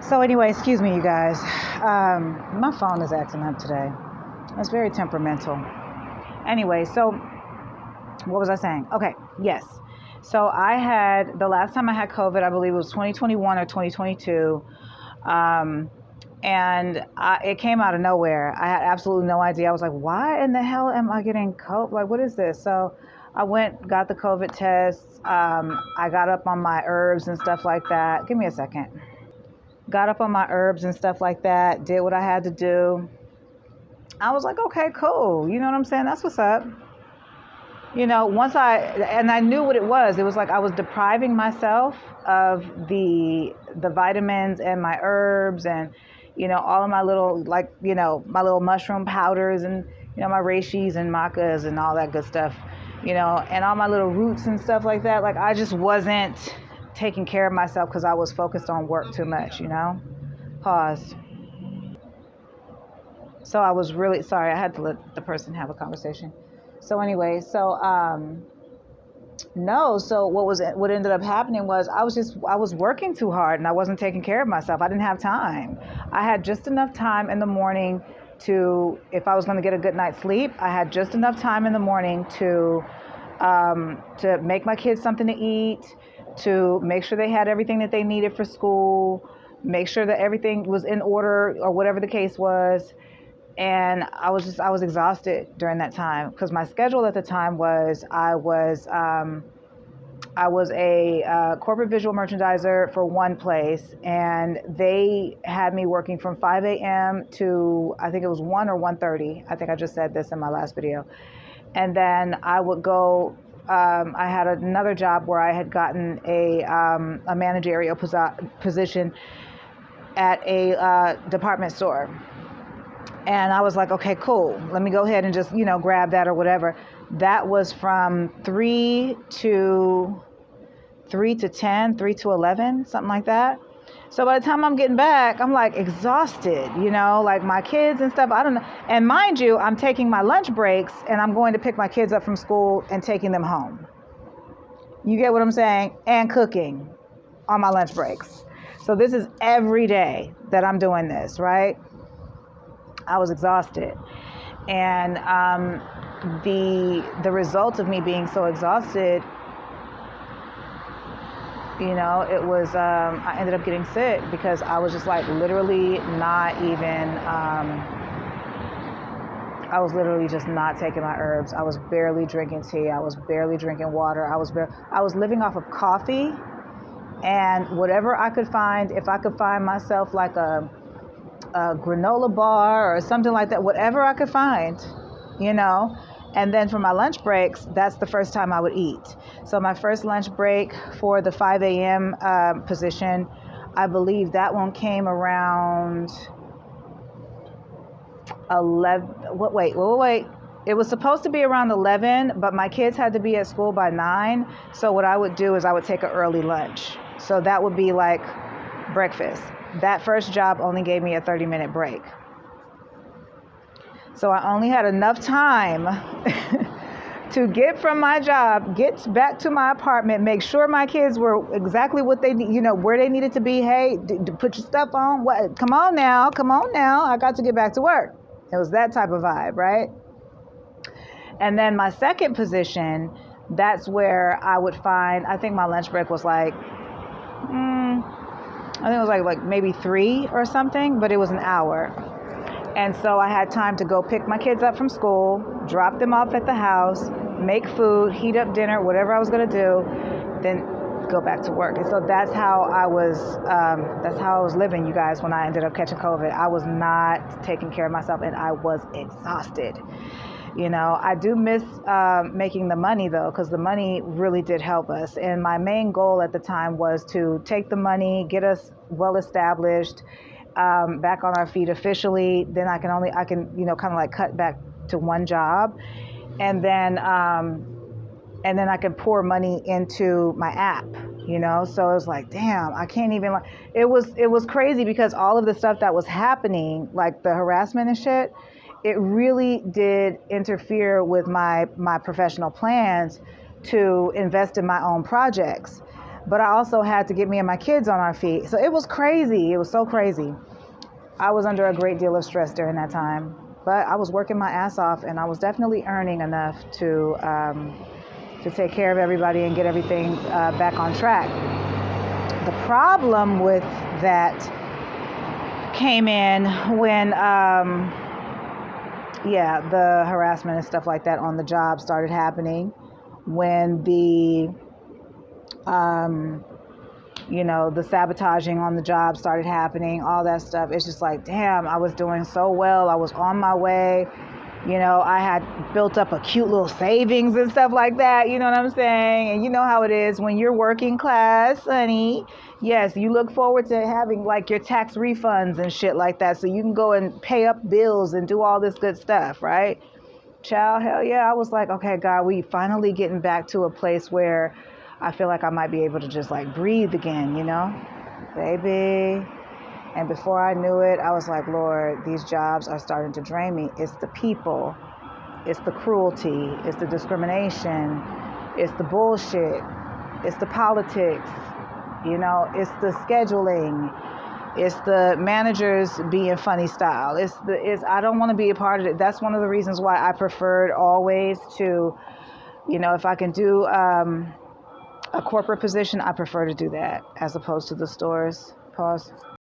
So anyway, excuse me, you guys. My phone is acting up today. It's very temperamental. Anyway, so what was I saying? Okay, yes. So the last time I had COVID, I believe it was 2021 or 2022. Um, it came out of nowhere. I had absolutely no idea. I was like, why in the hell am I getting COVID? Like, what is this? So I got the COVID tests. I got up on my herbs and stuff like that. Give me a second. Got up on my herbs and stuff like that, did what I had to do. I was like, okay, cool. You know what I'm saying? That's what's up. I knew what it was. It was like I was depriving myself of the vitamins and my herbs and, all of my little, my little mushroom powders and, my reishis and macas and all that good stuff, and all my little roots and stuff like that. Like, I just wasn't taking care of myself because I was focused on work too much, Pause. So I was really sorry. I had to let the person have a conversation. So anyway, what ended up happening was I was working too hard and I wasn't taking care of myself. I didn't have time. I had just enough time in the morning if I was going to get a good night's sleep, I had just enough time in the morning to make my kids something to eat, to make sure they had everything that they needed for school, make sure that everything was in order or whatever the case was. And I was exhausted during that time because my schedule at the time was I was a corporate visual merchandiser for one place, and they had me working from 5 a.m. to I think it was 1 or 1:30. I think I just said this in my last video. And then I would go. I had another job where I had gotten a managerial position at a department store. And I was like, okay, cool. Let me go ahead and just, grab that or whatever. That was from 3 to 10, 3 to 11, something like that. So by the time I'm getting back, I'm like exhausted, like my kids and stuff. I don't know. And mind you, I'm taking my lunch breaks and I'm going to pick my kids up from school and taking them home. You get what I'm saying? And cooking on my lunch breaks. So this is every day that I'm doing this, right? I was exhausted. And the result of me being so exhausted, it was, I ended up getting sick because I was just like literally not even, I was literally just not taking my herbs. I was barely drinking tea. I was barely drinking water. I was living off of coffee and whatever I could find. If I could find myself like a granola bar or something like that, whatever I could find, And then for my lunch breaks, that's the first time I would eat. So my first lunch break for the 5 a.m. Position, I believe that one came around 11. Wait. It was supposed to be around 11, but my kids had to be at school by 9. So what I would do is I would take an early lunch. So that would be like breakfast. That first job only gave me a 30-minute break. So I only had enough time to get from my job, get back to my apartment, make sure my kids were exactly what they need, where they needed to be. Hey, put your stuff on. What? Come on now. I got to get back to work. It was that type of vibe, right? And then my second position, that's where I would find, I think my lunch break was like, I think it was like maybe 3 or something, but it was an hour. And so I had time to go pick my kids up from school, drop them off at the house, make food, heat up dinner, whatever I was going to do, then go back to work. And so that's how I was living, you guys, when I ended up catching COVID. I was not taking care of myself and I was exhausted. I do miss making the money though, because the money really did help us. And my main goal at the time was to take the money, get us well established, back on our feet officially. Then I can kind of like cut back to one job, and then I can pour money into my app. So it was like, damn, I can't even it was crazy because all of the stuff that was happening, like the harassment and shit, it really did interfere with my professional plans to invest in my own projects. but I also had to get me and my kids on our feet. So it was crazy. It was so crazy. I was under a great deal of stress during that time, but I was working my ass off, and I was definitely earning enough to take care of everybody and get everything back on track. The problem with that came in when, the harassment and stuff like that on the job started happening. When the the sabotaging on the job started happening, all that stuff. It's just like, damn, I was doing so well. I was on my way. I had built up a cute little savings and stuff like that. You know what I'm saying? And you know how it is when you're working class, honey. Yes, you look forward to having like your tax refunds and shit like that, so you can go and pay up bills and do all this good stuff, right? Child, hell yeah. I was like, okay, God, we finally getting back to a place where I feel like I might be able to just like breathe again, baby. And before I knew it, I was like, Lord, these jobs are starting to drain me. It's the people, it's the cruelty, it's the discrimination, it's the bullshit, it's the politics, it's the scheduling, it's the managers being funny style. I don't want to be a part of it. That's one of the reasons why I preferred always to, if I can do a corporate position, I prefer to do that as opposed to the stores. Pause.